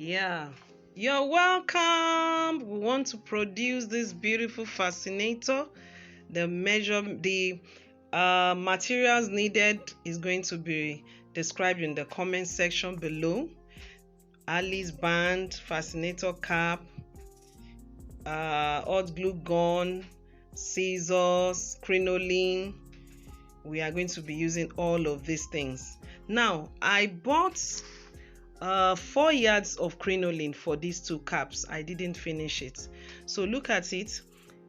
Yeah, you're welcome. We want to produce this beautiful fascinator. The materials needed is going to be described in the comment section below. Alice band, fascinator cap, hot glue gun, scissors, crinoline. We are going to be using all of these things. Now, I bought 4 yards of crinoline for these 2 caps. I didn't finish it, so look at it.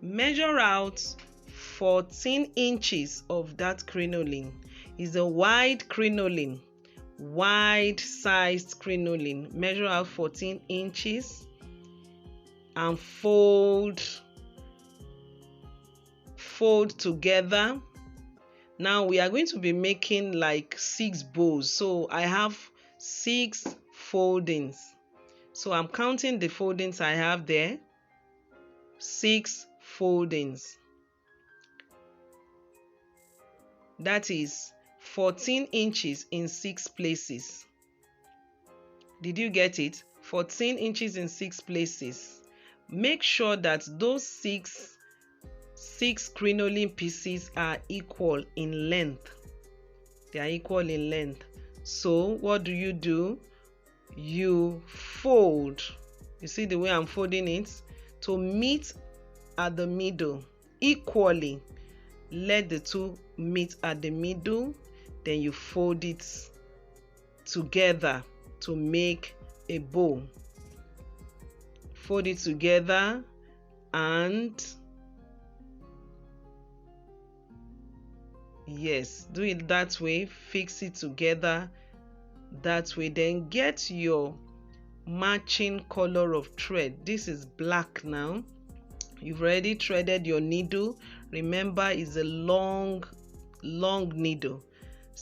Measure out 14 inches of that crinoline. Is a wide crinoline, wide sized crinoline. Measure out 14 inches and fold together. Now we are going to be making like 6 bows, so I have 6 foldings. So I'm counting the foldings I have there. 6 foldings. That is 14 inches in 6 places. Did you get it? 14 inches in 6 places. Make sure that those 6 crinoline pieces are equal in length. They are equal in length. So what do? You fold. You see the way I'm folding it? To meet at the middle equally. Let the 2 meet at the middle. Then you fold it together to make a bow. Fold it together and yes, do it that way. Fix it together that way. Then get your matching color of thread. This is black now. You've already threaded your needle. Remember, it's a long needle.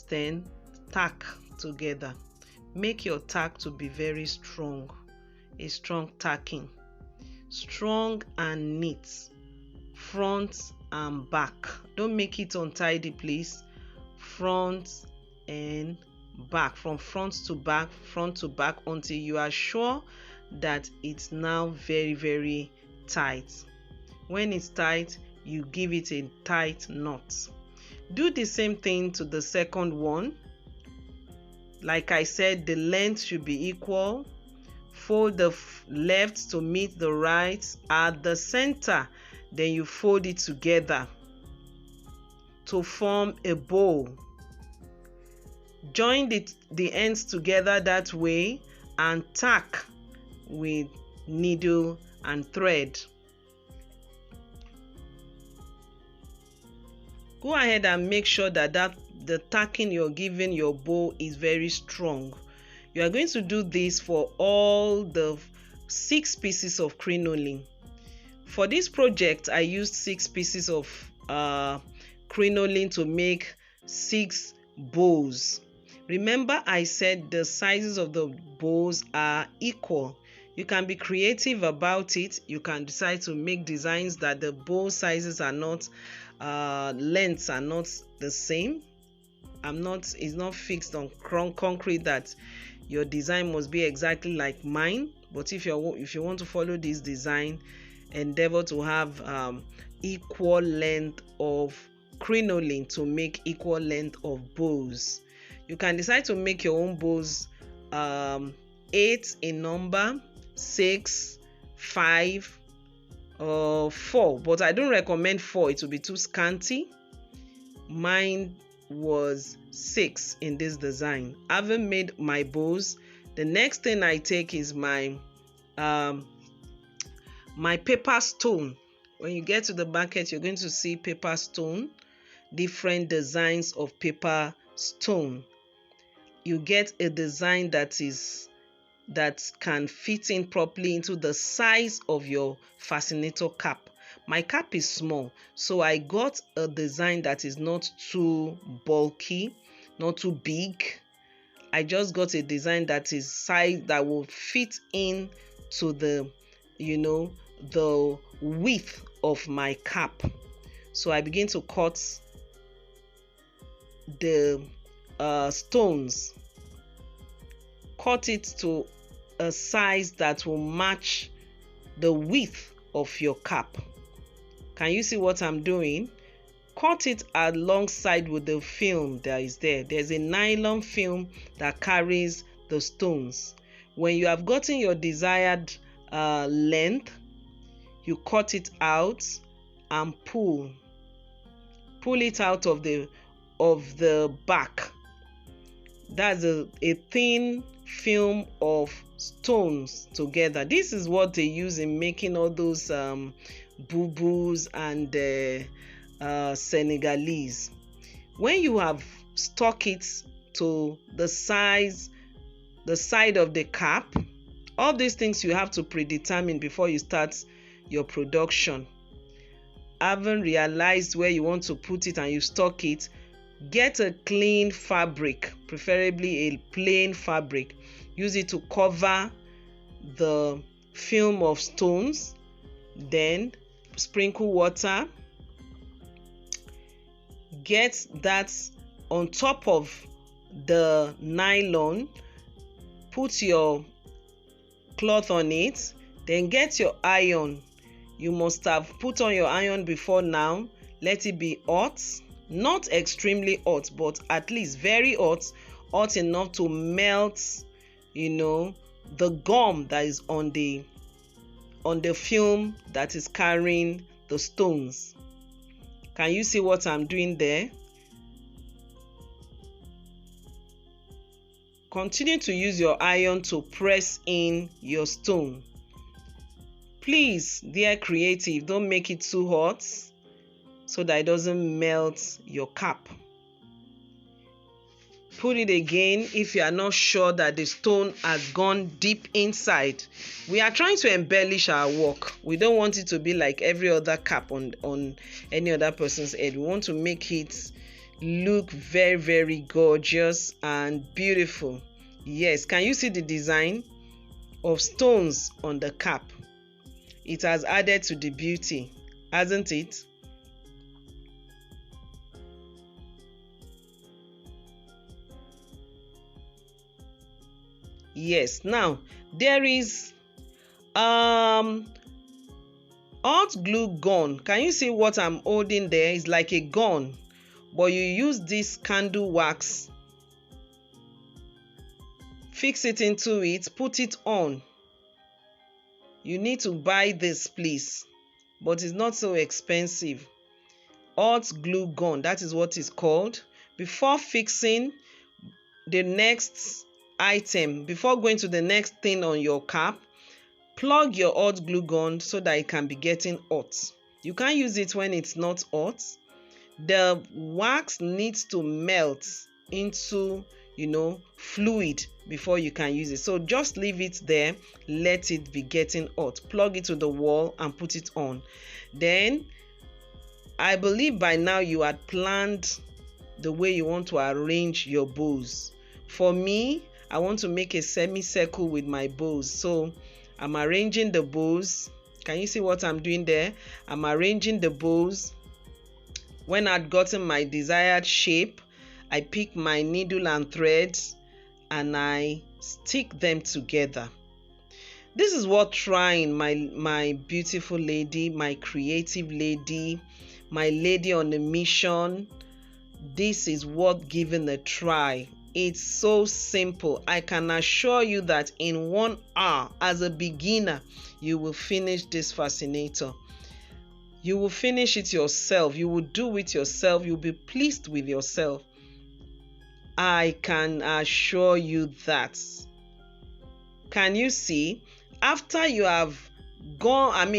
Then tack together. Make your tack to be very strong. A strong tacking. Strong and neat. Front and back. Don't make it untidy, please. Front and back. From front to back until you are sure that it's now very tight. When it's tight, you give it a tight knot. Do the same thing to the second one. Like I said, the length should be equal. Fold the left to meet the right at the center. Then you fold it together to form a bow. Join the ends together that way and tack with needle and thread. Go ahead and make sure that the tacking you're giving your bow is very strong. You are going to do this for all the 6 pieces of crinoline. For this project, I used 6 pieces of crinoline to make 6 bows. Remember, I said the sizes of the bows are equal. You can be creative about it. You can decide to make designs that the bow sizes are not, lengths are not the same. It's not fixed on concrete that your design must be exactly like mine. But if you want to follow this design, endeavor to have equal length of crinoline to make equal length of bows. You can decide to make your own bows 8 in number, 6, 5, or 4, but I don't recommend 4. It will be too scanty. Mine was 6 in this design. I haven't made my bows. The next thing I take is my paper stone. When you get to the market, you're going to see paper stone, different designs of paper stone. You get a design that can fit in properly into the size of your fascinator cap. My cap is small, so I got a design that is not too bulky, not too big. I just got a design that is size that will fit in to the width of my cap. So I begin to cut the stones. Cut it to a size that will match the width of your cap. Can you see what I'm doing? Cut it alongside with the film that is there. There's a nylon film that carries the stones. When you have gotten your desired length, you cut it out and pull it out of the back. That's a thin film of stones together. This is what they use in making all those boo-boos and Senegalese. When you have stuck it to the side of the cap, all these things you have to predetermine before you start your production. Haven't realized where you want to put it and you stuck it, get a clean fabric, preferably a plain fabric. Use it to cover the film of stones. Then sprinkle water. Get that on top of the nylon. Put your cloth on it. Then get your iron. You must have put on your iron before now. Let it be hot. Not extremely hot, but at least very hot. Hot enough to melt, the gum that is on the film that is carrying the stones. Can you see what I'm doing there? Continue to use your iron to press in your stone. Please, dear creative, don't make it too hot so that it doesn't melt your cap. Put it again if you are not sure that the stone has gone deep inside. We are trying to embellish our work. We don't want it to be like every other cap on any other person's head. We want to make it look very, very gorgeous and beautiful. Yes, can you see the design of stones on the cap? It has added to the beauty, hasn't it? Yes, now there is hot glue gun. Can you see what I'm holding there? It's like a gun, but you use this candle wax. Fix it into it, put it on. You need to buy this, please, but it's not so expensive. Hot glue gun, that is what it's called. Before fixing the next item, before going to the next thing on your cap, plug your hot glue gun so that it can be getting hot. You can't use it when it's not hot. The wax needs to melt into fluid before you can use it. So just leave it there, let it be getting hot. Plug it to the wall and put it on. Then I believe by now you had planned the way you want to arrange your bows. For me, I want to make a semicircle with my bows. So I'm arranging the bows. Can you see what I'm doing there? I'm arranging the bows. When I'd gotten my desired shape, I pick my needle and thread and I stick them together. This is what trying, my beautiful lady, my creative lady, my lady on a mission. This is what giving a try. It's so simple. I can assure you that in 1 hour, as a beginner, you will finish this fascinator. You will finish it yourself. You will do it yourself. You'll be pleased with yourself. I can assure you that. Can you see? After you have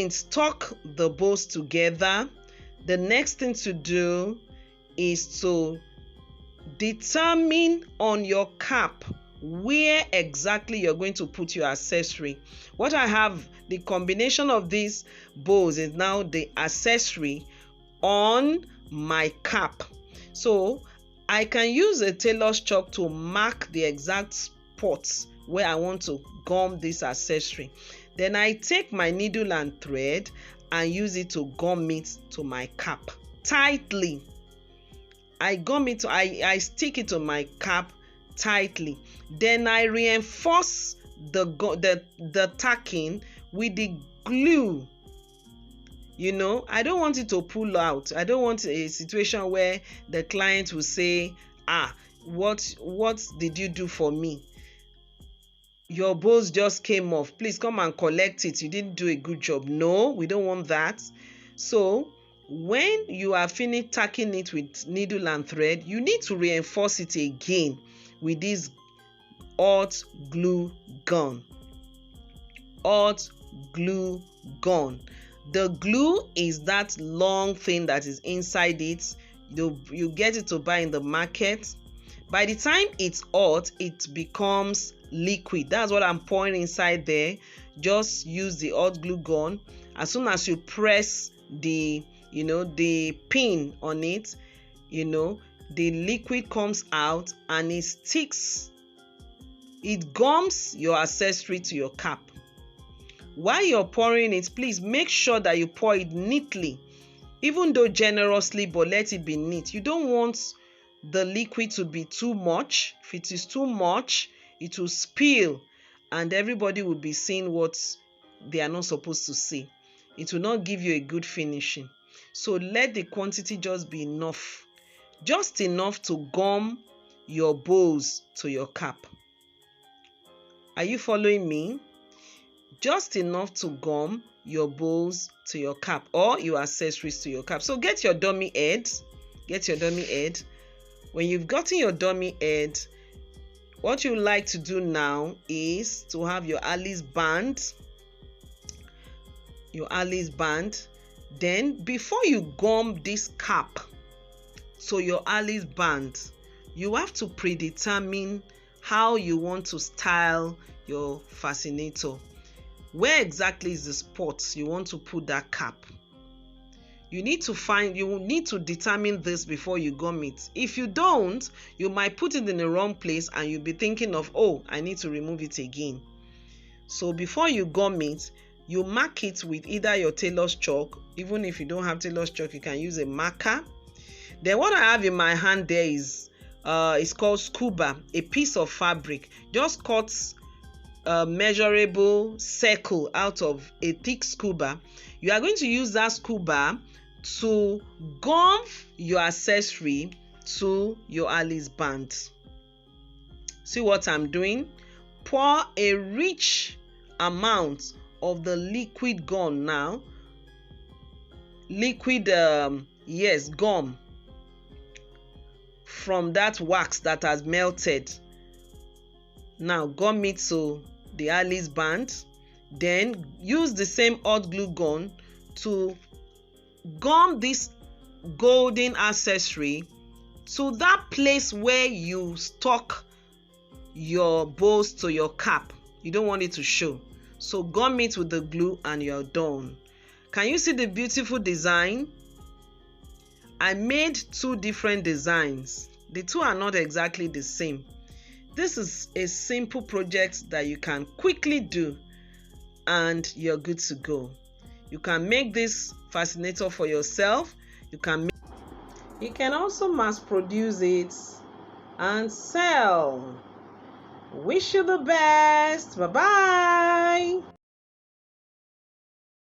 stuck the bows together, the next thing to do is to determine on your cap where exactly you're going to put your accessory. What I have, the combination of these bows is now the accessory on my cap. So I can use a tailor's chalk to mark the exact spots where I want to gum this accessory. Then I take my needle and thread and use it to gum it to my cap tightly. I stick it to my cap tightly. Then I reinforce the tacking with the glue. You know, I don't want it to pull out. I don't want a situation where the client will say, what did you do for me? Your bows just came off. Please come and collect it. You didn't do a good job. No, we don't want that. So when you are finished tacking it with needle and thread, you need to reinforce it again with this hot glue gun. Hot glue gun. The glue is that long thing that is inside it. You get it to buy in the market. By the time it's hot, it becomes liquid. That's what I'm pouring inside there. Just use the hot glue gun. As soon as you press the pin on it, the liquid comes out and it sticks. It gums your accessory to your cap. While you're pouring it, please make sure that you pour it neatly, even though generously, but let it be neat. You don't want the liquid to be too much. If it is too much, it will spill and everybody will be seeing what they are not supposed to see. It will not give you a good finishing. So let the quantity just be enough. Just enough to gum your bows to your cap. Are you following me? Just enough to gum your bows to your cap or your accessories to your cap. So get your dummy head. Get your dummy head. When you've gotten your dummy head, what you like to do now is to have your Alice band. Your Alice band. Then before you gum this cap to your Alice band, you have to predetermine how you want to style your fascinator. Where exactly is the spot you want to put that cap? You need to determine this before you gum it. If you don't, you might put it in the wrong place and you'll be thinking of, I need to remove it again. So before you gum it, you mark it with either your tailor's chalk. Even if you don't have tailor's chalk, you can use a marker. Then what I have in my hand there is it's called scuba, a piece of fabric. Just cut a measurable circle out of a thick scuba. You are going to use that scuba to gum your accessory to your Alice band. See what I'm doing? Pour a rich amount of the liquid gum now. Liquid, gum from that wax that has melted. Now gum it to the Alice band. Then use the same hot glue gun to gum this golden accessory to that place where you stuck your bows to your cap. You don't want it to show. So gum it with the glue and you're done. Can you see the beautiful design? I made two different designs. The two are not exactly the same. This is a simple project that you can quickly do and you're good to go. You can make this fascinator for yourself. You can also mass produce it and sell. Wish you the best. Bye bye.